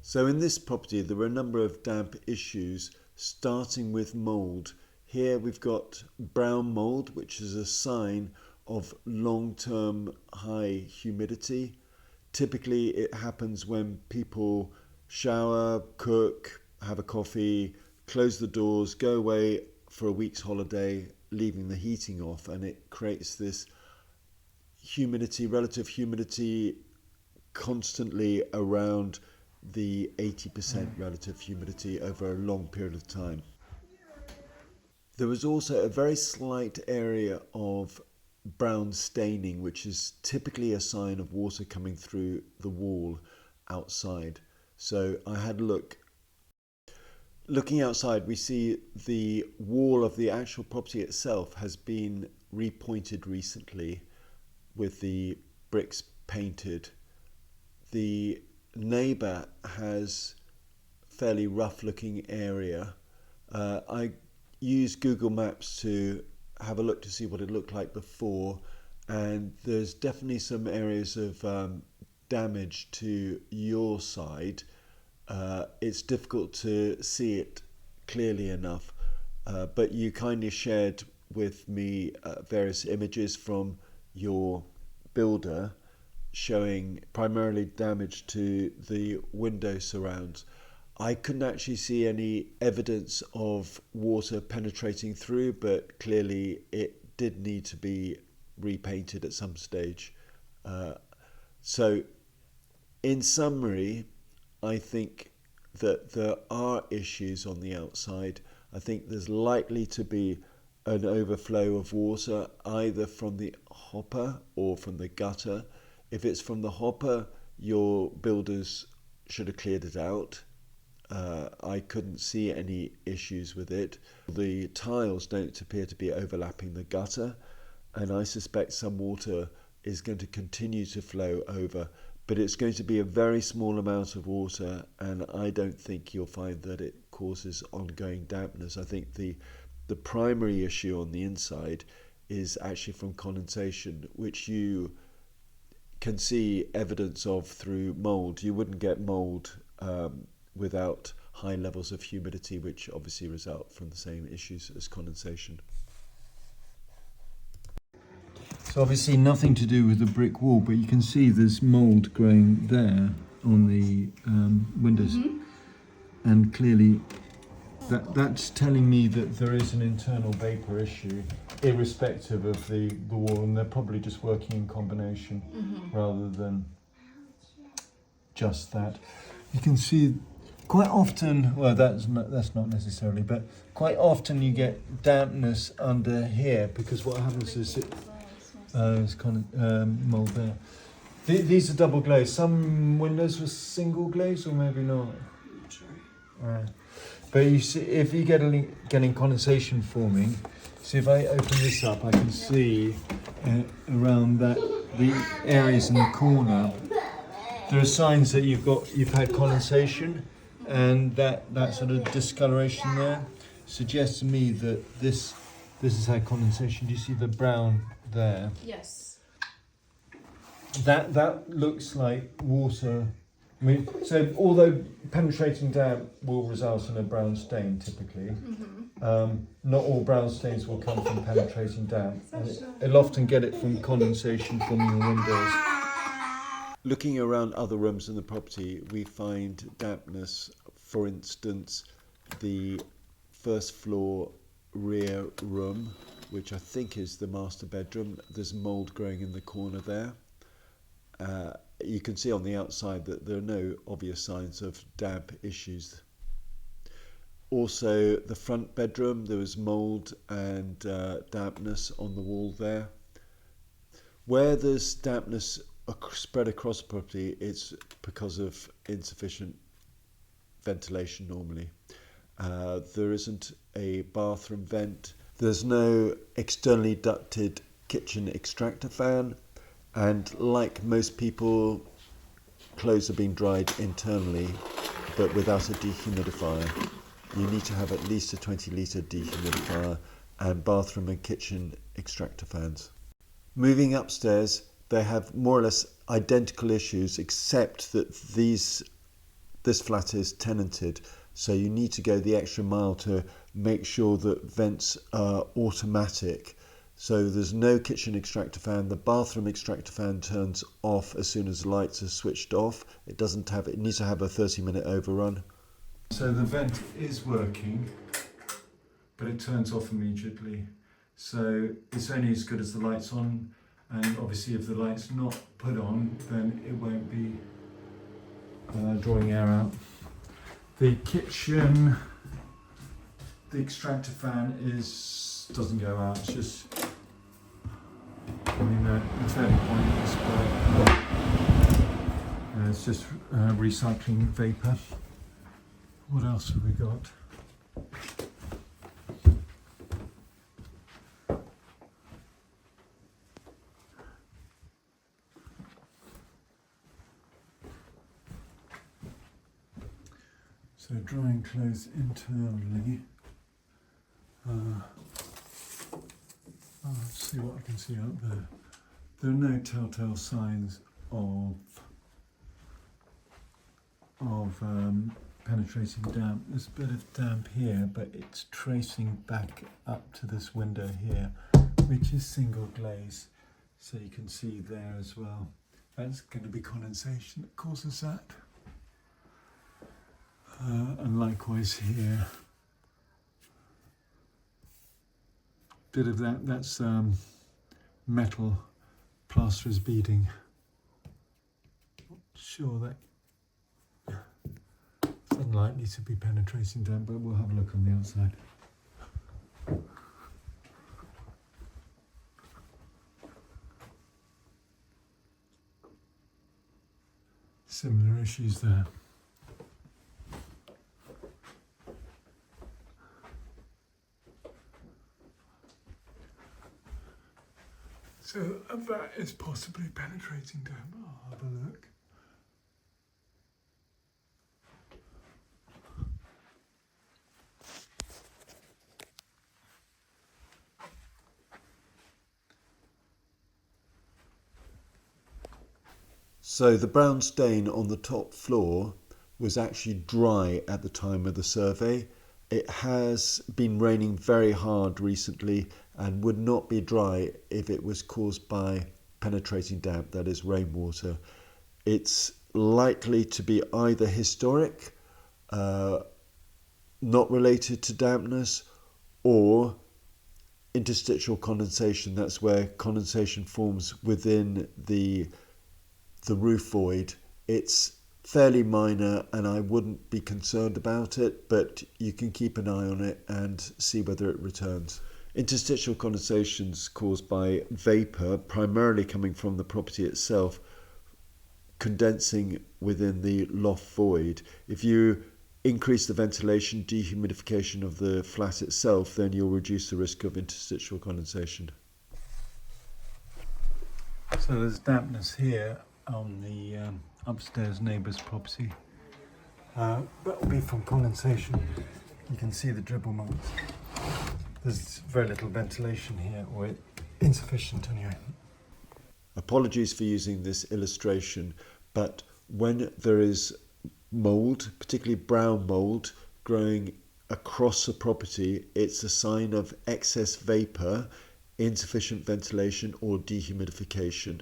So in this property there were a number of damp issues, starting with mould. Here we've got brown mould, which is a sign of long-term high humidity. Typically it happens when people shower, cook, have a coffee, close the doors, go away for a week's holiday, leaving the heating off, and it creates this humidity, relative humidity, constantly around the 80% relative humidity over a long period of time. There was also a very slight area of brown staining, which is typically a sign of water coming through the wall outside. So I had a look. Looking outside, we see the wall of the actual property itself has been repointed recently with the bricks painted. The neighbour has fairly rough looking area. I used Google Maps to have a look to see what it looked like before, and there's definitely some areas of damage to your side. It's difficult to see it clearly enough, but you kindly shared with me various images from your builder showing primarily damage to the window surrounds. I couldn't actually see any evidence of water penetrating through, but clearly it did need to be repainted at some stage. So in summary, I think that there are issues on the outside. I think there's likely to be an overflow of water either from the hopper or from the gutter. If it's from the hopper, your builders should have cleared it out. I couldn't see any issues with it. The tiles don't appear to be overlapping the gutter, and I suspect some water is going to continue to flow over, but it's going to be a very small amount of water, and I don't think you'll find that it causes ongoing dampness. I think the primary issue on the inside is actually from condensation, which you can see evidence of through mould. You wouldn't get mould without high levels of humidity, which obviously result from the same issues as condensation. So obviously nothing to do with the brick wall, but you can see there's mould growing there on the windows. And clearly that's telling me that there is an internal vapour issue, irrespective of the wall, and they're probably just working in combination rather than just that. You can see quite often, well that's not necessarily, but quite often you get dampness under here, because what happens is it's kind of mould there. These are double glazed. Some windows were single glazed, or maybe not. But you see, if you getting condensation forming, see if I open this up, I can see around that the areas in the corner. There are signs that you've had condensation, and that sort of discoloration there suggests to me that this has had condensation. Do you see the brown there? Yes. That looks like water. I mean, so although penetrating damp will result in a brown stain typically, not all brown stains will come from penetrating damp. And it'll often get it from condensation from your windows. Looking around other rooms in the property, we find dampness. For instance, the first floor rear room, which I think is the master bedroom, there's mould growing in the corner there. You can see on the outside that there are no obvious signs of damp issues. Also, the front bedroom, there was mould and dampness on the wall there. Where there's dampness spread across the property, it's because of insufficient ventilation normally. There isn't a bathroom vent. There's no externally ducted kitchen extractor fan. And like most people, clothes are being dried internally, but without a dehumidifier. You need to have at least a 20-litre dehumidifier and bathroom and kitchen extractor fans. Moving upstairs, they have more or less identical issues, except that this flat is tenanted, so you need to go the extra mile to make sure that vents are automatic. So there's no kitchen extractor fan. The bathroom extractor fan turns off as soon as the lights are switched off. It needs to have a 30-minute overrun. So the vent is working, but it turns off immediately. So it's only as good as the light's on, and obviously if the light's not put on, then it won't be drawing air out. The kitchen, the extractor fan doesn't go out. It's just, it's fairly pointless, but it's just recycling vapour. What else have we got? So drying clothes internally. Let's see what I can see out there. There are no telltale signs of penetrating damp. There's a bit of damp here, but it's tracing back up to this window here, which is single glaze. So you can see there as well. That's going to be condensation that causes that. And likewise here. Bit of that's metal, plaster is beading. Not sure that it's unlikely to be penetrating damp, but we'll have a look on the outside. Similar issues there. So that is possibly penetrating damp. I'll have a look. So the brown stain on the top floor was actually dry at the time of the survey. It has been raining very hard recently and would not be dry if it was caused by penetrating damp, that is rainwater. It's likely to be either historic, not related to dampness, or interstitial condensation. That's where condensation forms within the roof void. It's fairly minor and I wouldn't be concerned about it, but you can keep an eye on it and see whether it returns. Interstitial condensations caused by vapour, primarily coming from the property itself, condensing within the loft void. If you increase the ventilation, dehumidification of the flat itself, then you'll reduce the risk of interstitial condensation. So there's dampness here on the upstairs neighbour's property. That will be from condensation. You can see the dribble marks. There's very little ventilation here, or insufficient anyway. Apologies for using this illustration, but when there is mould, particularly brown mould, growing across the property, it's a sign of excess vapour, insufficient ventilation or dehumidification.